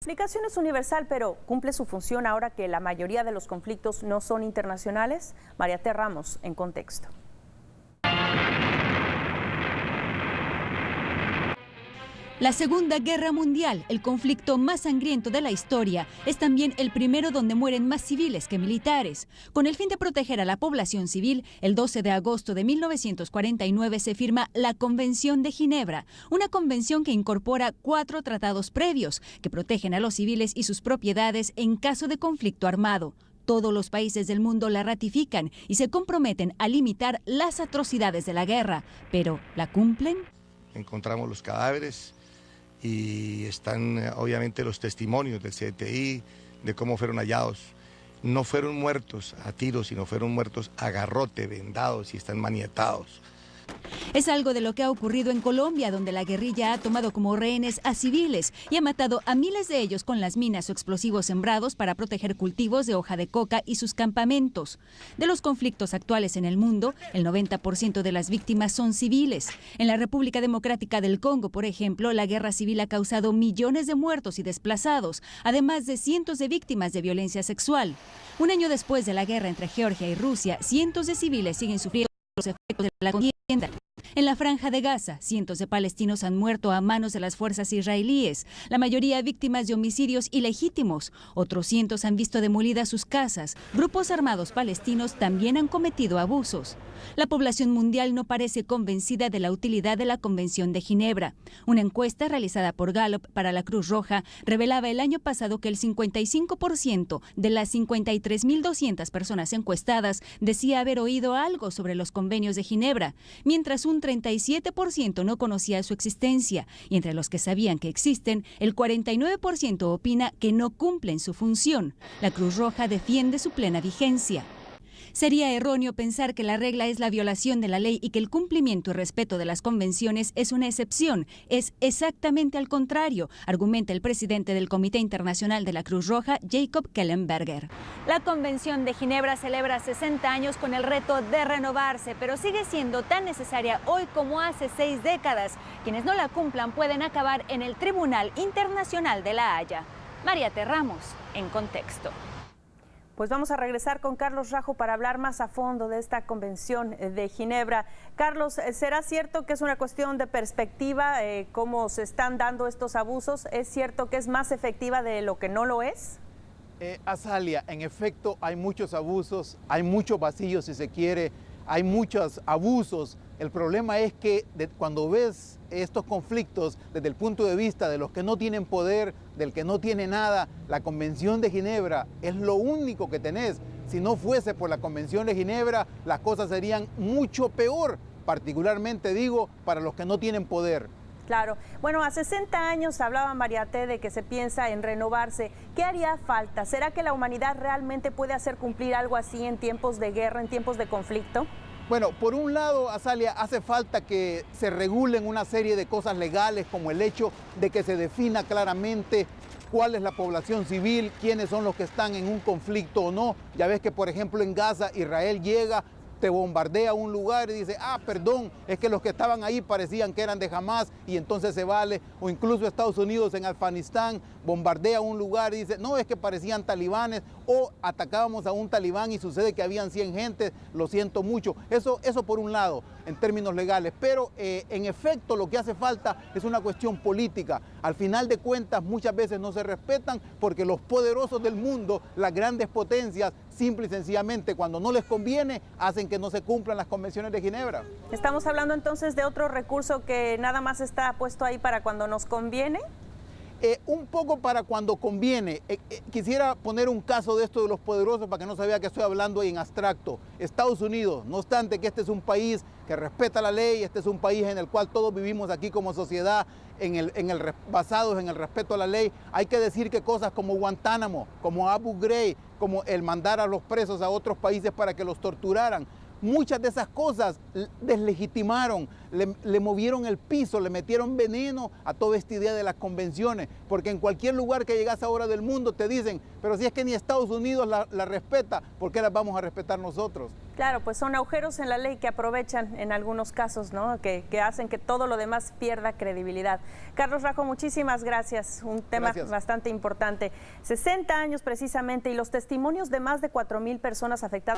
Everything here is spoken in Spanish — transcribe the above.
La explicación es universal, pero ¿cumple su función ahora que la mayoría de los conflictos no son internacionales? Mariate Ramos, en Contexto. La Segunda Guerra Mundial, el conflicto más sangriento de la historia, es también el primero donde mueren más civiles que militares. Con el fin de proteger a la población civil, el 12 de agosto de 1949 se firma la Convención de Ginebra, una convención que incorpora 4 tratados previos que protegen a los civiles y sus propiedades en caso de conflicto armado. Todos los países del mundo la ratifican y se comprometen a limitar las atrocidades de la guerra. Pero, ¿la cumplen? Encontramos los cadáveres y están obviamente los testimonios del CTI de cómo fueron hallados. No fueron muertos a tiros, sino fueron muertos a garrote, vendados y están maniatados. Es algo de lo que ha ocurrido en Colombia, donde la guerrilla ha tomado como rehenes a civiles y ha matado a miles de ellos con las minas o explosivos sembrados para proteger cultivos de hoja de coca y sus campamentos. De los conflictos actuales en el mundo, el 90% de las víctimas son civiles. En la República Democrática del Congo, por ejemplo, la guerra civil ha causado millones de muertos y desplazados, además de cientos de víctimas de violencia sexual. Un año después de la guerra entre Georgia y Rusia, cientos de civiles siguen sufriendo los efectos de la contienda. En la Franja de Gaza, cientos de palestinos han muerto a manos de las fuerzas israelíes, la mayoría víctimas de homicidios ilegítimos. Otros cientos han visto demolidas sus casas. Grupos armados palestinos también han cometido abusos. La población mundial no parece convencida de la utilidad de la Convención de Ginebra. Una encuesta realizada por Gallup para la Cruz Roja revelaba el año pasado que el 55% de las 53.200 personas encuestadas decía haber oído algo sobre los convenios de Ginebra, mientras un 37% no conocía su existencia, y entre los que sabían que existen, el 49% opina que no cumplen su función. La Cruz Roja defiende su plena vigencia. Sería erróneo pensar que la regla es la violación de la ley y que el cumplimiento y respeto de las convenciones es una excepción. Es exactamente al contrario, argumenta el presidente del Comité Internacional de la Cruz Roja, Jacob Kellenberger. La Convención de Ginebra celebra 60 años con el reto de renovarse, pero sigue siendo tan necesaria hoy como hace 6 décadas. Quienes no la cumplan pueden acabar en el Tribunal Internacional de La Haya. Mariate Ramos, en Contexto. Pues vamos a regresar con Carlos Rajo para hablar más a fondo de esta Convención de Ginebra. Carlos, ¿será cierto que es una cuestión de perspectiva cómo se están dando estos abusos? ¿Es cierto que es más efectiva de lo que no lo es? Azalia, en efecto hay muchos abusos, hay muchos vacíos si se quiere, hay muchos abusos. El problema es que cuando ves estos conflictos desde el punto de vista de los que no tienen poder, del que no tiene nada, la Convención de Ginebra es lo único que tenés. Si no fuese por la Convención de Ginebra, las cosas serían mucho peor, particularmente digo, para los que no tienen poder. Claro. Bueno, a 60 años hablaba Mariate de que se piensa en renovarse. ¿Qué haría falta? ¿Será que la humanidad realmente puede hacer cumplir algo así en tiempos de guerra, en tiempos de conflicto? Bueno, por un lado, Azalia, hace falta que se regulen una serie de cosas legales, como el hecho de que se defina claramente cuál es la población civil, quiénes son los que están en un conflicto o no. Ya ves que, por ejemplo, en Gaza, Israel llega, te bombardea un lugar y dice, perdón, es que los que estaban ahí parecían que eran de Hamas y entonces se vale. O incluso Estados Unidos en Afganistán bombardea un lugar y dice, no, es que parecían talibanes, o atacábamos a un talibán y sucede que habían 100 gentes, lo siento mucho. Eso por un lado, en términos legales, pero en efecto lo que hace falta es una cuestión política. Al final de cuentas muchas veces no se respetan porque los poderosos del mundo, las grandes potencias, simple y sencillamente cuando no les conviene, hacen que no se cumplan las convenciones de Ginebra. ¿Estamos hablando entonces de otro recurso que nada más está puesto ahí para cuando nos conviene? Un poco para cuando conviene. Quisiera poner un caso de esto de los poderosos para que no se vea que estoy hablando ahí en abstracto. Estados Unidos, no obstante que este es un país que respeta la ley, este es un país en el cual todos vivimos aquí como sociedad basados en el respeto a la ley, hay que decir que cosas como Guantánamo, como Abu Ghraib, como el mandar a los presos a otros países para que los torturaran, muchas de esas cosas deslegitimaron, le movieron el piso, le metieron veneno a toda esta idea de las convenciones, porque en cualquier lugar que llegas ahora del mundo te dicen, pero si es que ni Estados Unidos la respeta, ¿por qué las vamos a respetar nosotros? Claro, pues son agujeros en la ley que aprovechan en algunos casos, ¿no? Que hacen que todo lo demás pierda credibilidad. Carlos Rajo, muchísimas gracias. Un tema bastante importante. 60 años precisamente, y los testimonios de más de 4,000 personas afectadas